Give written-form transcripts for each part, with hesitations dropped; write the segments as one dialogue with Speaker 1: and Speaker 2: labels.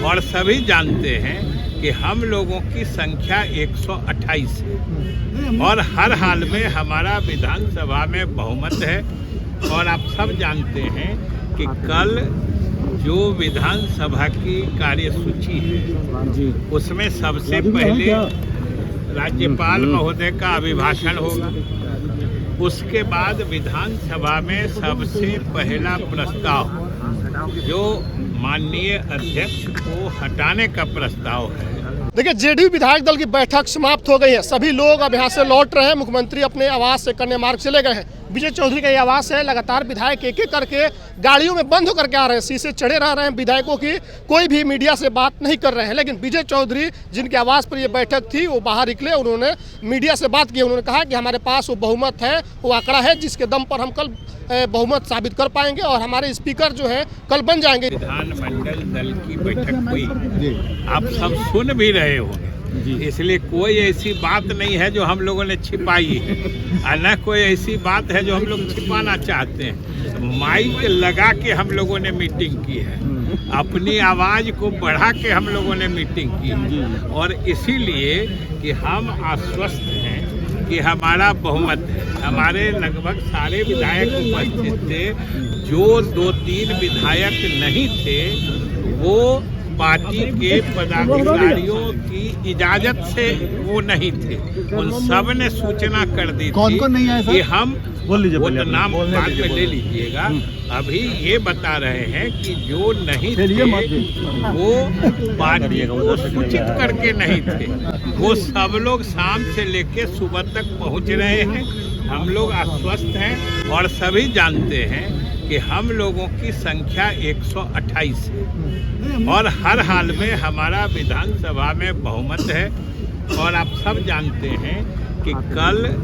Speaker 1: और सभी जानते हैं कि हम लोगों की संख्या 128 है और हर हाल में हमारा विधानसभा में बहुमत है। और आप सब जानते हैं कि कल जो विधानसभा की कार्यसूची है उसमें सबसे पहले राज्यपाल महोदय का अभिभाषण होगा। उसके बाद विधानसभा में सबसे पहला प्रस्ताव जो माननीय अध्यक्ष को हटाने का प्रस्ताव है।
Speaker 2: देखिए, जेडीयू विधायक दल की बैठक समाप्त हो गई है। सभी लोग अब यहाँ से लौट रहे हैं। मुख्यमंत्री अपने आवास से कन्या मार्ग चले गए हैं। विजय चौधरी का ये आवास है। लगातार विधायक एक एक करके गाड़ियों में बंद होकर के आ रहे हैं, शीशे चढ़े रह रहे हैं। विधायकों की कोई भी मीडिया से बात नहीं कर रहे हैं। लेकिन विजय चौधरी जिनके आवास पर ये बैठक थी वो बाहर निकले, उन्होंने मीडिया से बात की। उन्होंने कहा कि हमारे पास वो बहुमत है, वो आंकड़ा है जिसके दम पर हम कल बहुमत साबित कर पाएंगे और हमारे स्पीकर जो है कल बन जाएंगे।
Speaker 1: विधानमंडल दल की बैठक हुई, आप सब सुन भी रहे हो, इसलिए कोई ऐसी बात नहीं है जो हम लोगों ने छिपाई है और न कोई ऐसी बात है जो हम लोग छिपाना चाहते हैं। माइक लगा के हम लोगों ने मीटिंग की है, अपनी आवाज को बढ़ा के हम लोगों ने मीटिंग की और इसीलिए कि हम आश्वस्त हैं कि हमारा बहुमत है। हमारे लगभग सारे विधायक उपस्थित थे। जो 2-3 विधायक नहीं थे वो पार्टी के पदाधिकारियों की इजाजत से वो नहीं थे। उन सब ने सूचना कर दी थी कि हम वो तो नाम बाद में ले लीजिएगा। अभी ये बता रहे हैं कि जो नहीं थे वो पार्टी को सूचित करके नहीं थे। वो सब लोग शाम से लेके सुबह तक पहुंच रहे हैं। हम लोग आश्वस्त हैं और सभी जानते हैं कि हम लोगों की संख्या 128 है और हर हाल में हमारा विधानसभा में बहुमत है। और आप सब जानते हैं कि कल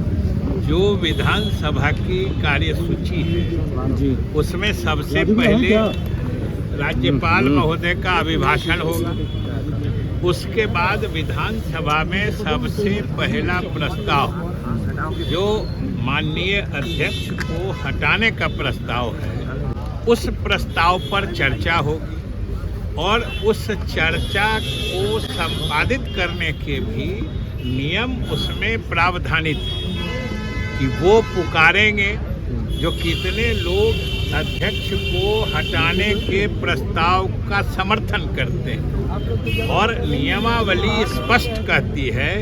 Speaker 1: जो विधानसभा की कार्यसूची है उसमें सबसे पहले राज्यपाल महोदय का अभिभाषण होगा। उसके बाद विधानसभा में सबसे पहला प्रस्ताव जो माननीय अध्यक्ष को हटाने का प्रस्ताव है, उस प्रस्ताव पर चर्चा होगी और उस चर्चा को संपादित करने के भी नियम उसमें प्रावधानित है कि वो पुकारेंगे जो कितने लोग अध्यक्ष को हटाने के प्रस्ताव का समर्थन करते हैं। और नियमावली स्पष्ट कहती है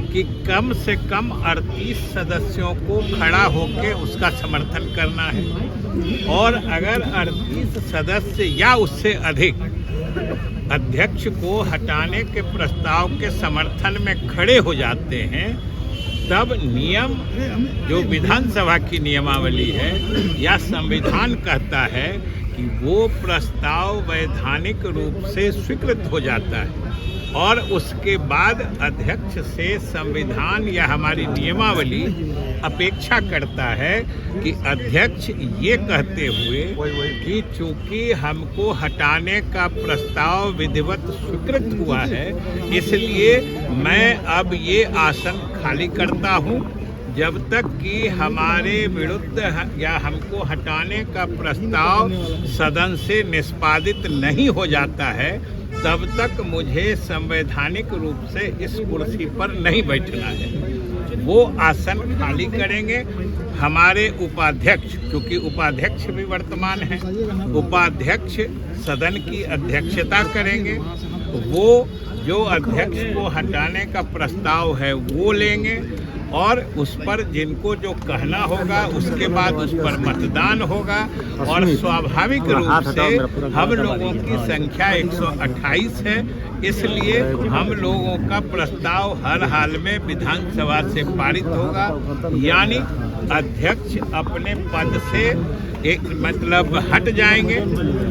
Speaker 1: कि कम से कम 38 सदस्यों को खड़ा होकर उसका समर्थन करना है और अगर 38 सदस्य या उससे अधिक अध्यक्ष को हटाने के प्रस्ताव के समर्थन में खड़े हो जाते हैं तब नियम जो विधानसभा की नियमावली है या संविधान कहता है कि वो प्रस्ताव वैधानिक रूप से स्वीकृत हो जाता है। और उसके बाद अध्यक्ष से संविधान या हमारी नियमावली अपेक्षा करता है कि अध्यक्ष ये कहते हुए कि चूंकि हमको हटाने का प्रस्ताव विधिवत स्वीकृत हुआ है इसलिए मैं अब ये आसन खाली करता हूँ जब तक कि हमारे विरुद्ध या हमको हटाने का प्रस्ताव सदन से निष्पादित नहीं हो जाता है तब तक मुझे संवैधानिक रूप से इस कुर्सी पर नहीं बैठना है। वो आसन खाली करेंगे। हमारे उपाध्यक्ष, क्योंकि उपाध्यक्ष भी वर्तमान हैं, उपाध्यक्ष सदन की अध्यक्षता करेंगे। वो जो अध्यक्ष को हटाने का प्रस्ताव है वो लेंगे और उस पर जिनको जो कहना होगा उसके बाद उस पर मतदान होगा। और स्वाभाविक रूप से हम लोगों की संख्या 128 है, इसलिए हम लोगों का प्रस्ताव हर हाल में विधानसभा से पारित होगा। यानी अध्यक्ष अपने पद से एक मतलब हट जाएंगे।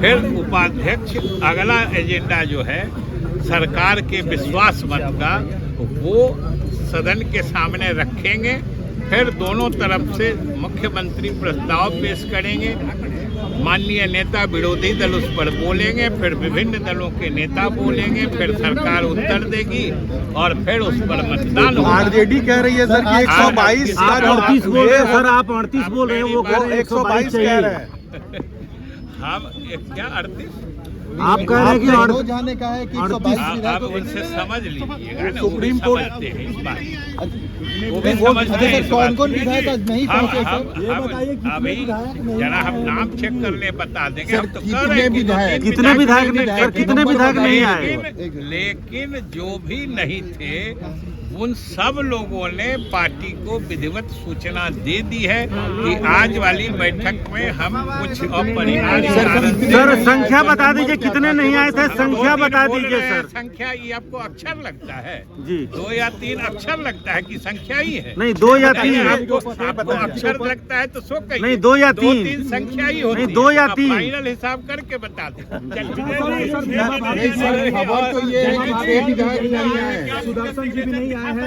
Speaker 1: फिर उपाध्यक्ष अगला एजेंडा जो है सरकार के विश्वास मत का वो सदन के सामने रखेंगे। फिर दोनों तरफ से मुख्यमंत्री प्रस्ताव पेश करेंगे। माननीय नेता विरोधी दल उस पर बोलेंगे, फिर विभिन्न दलों के नेता बोलेंगे, फिर सरकार उत्तर देगी और फिर उस पर मतदान होगा।
Speaker 3: आरजेडी कह रही है सर कि 122
Speaker 4: 38 बोल रहे हैं सर, आप 38 बोल रहे हैं, वो कह रहे हैं 122
Speaker 3: कह रहे हैं।
Speaker 1: हम क्या 38
Speaker 4: आप कह रहे हैं कि
Speaker 3: हो जाने का है कि 122
Speaker 1: आप उनसे समझ लीजिएगा ना,
Speaker 3: सुप्रीम
Speaker 1: वो भी
Speaker 3: कोर्ट-
Speaker 1: समझते हैं इस बात को। वो भी
Speaker 3: नहीं,
Speaker 1: समझते हैं इस बात
Speaker 3: कौन-कौन
Speaker 1: को।
Speaker 3: विधायक आज नहीं पहुंचे सर?
Speaker 1: अभी जरा हम नाम चेक कर ले, बता देंगे। हम तो कर
Speaker 3: कितने
Speaker 1: रहे हैं कि
Speaker 3: विधायक-
Speaker 4: कितने विधायक नहीं सर, कितने विधायक नहीं आए?
Speaker 1: लेकिन जो भी नहीं थे उन सब लोगों ने पार्टी को विधिवत सूचना दे दी है कि आज वाली बैठक में हम कुछ अपरिहार्य कारण से-
Speaker 4: सर संख्या बता दीजिए, कितने नहीं आए थे, संख्या बता
Speaker 1: बोल
Speaker 4: दीजिए
Speaker 1: रहे हैं,
Speaker 4: सर।
Speaker 1: संख्या ये आपको अक्षर लगता है?
Speaker 4: जी
Speaker 1: 2 या 3 अक्षर लगता है कि संख्या ही है?
Speaker 4: नहीं, 2 या 3 है।
Speaker 1: आपको अक्षर लगता है तो सो कहिए।
Speaker 4: नहीं, 2 या 3
Speaker 1: 3 संख्या ही होती
Speaker 4: नहीं, 2 या
Speaker 1: है। आप
Speaker 4: 3
Speaker 1: फाइनल हिसाब करके बता दें।
Speaker 3: नहीं सर, खबर तो ये है कि 6 विधायक नहीं आए।
Speaker 4: सुदर्शन जी भी नहीं आए हैं।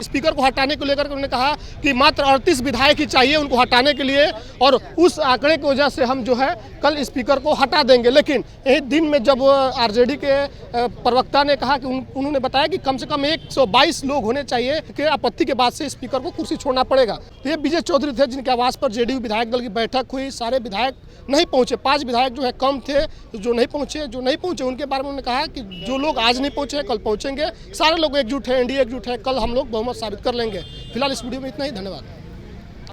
Speaker 2: स्पीकर को हटाने को लेकर के उन्होंने कहा कि मात्र 38 विधायक ही चाहिए उनको हटाने के लिए, और उस आंकड़े की वजह से हम जो है कल स्पीकर को हटा देंगे। लेकिन यही दिन में जब आरजेडी के प्रवक्ता ने कहा कि उन्होंने बताया कि कम से कम 122 लोग होने चाहिए कि आपत्ति के बाद से स्पीकर को कुर्सी छोड़ना पड़ेगा। तो ये विजय चौधरी थे जिनके आवास पर जेडीयू विधायक दल की बैठक हुई। सारे विधायक नहीं पहुंचे, 5 विधायक जो है कम थे जो नहीं पहुंचे उनके बारे में उन्होंने कहा कि जो लोग आज नहीं पहुंचे कल पहुंचेंगे। सारे लोग एकजुट हैं, एनडीए एकजुट है, कल हम लोग बहुमत साबित कर लेंगे। फिलहाल इस वीडियो में इतना ही, धन्यवाद।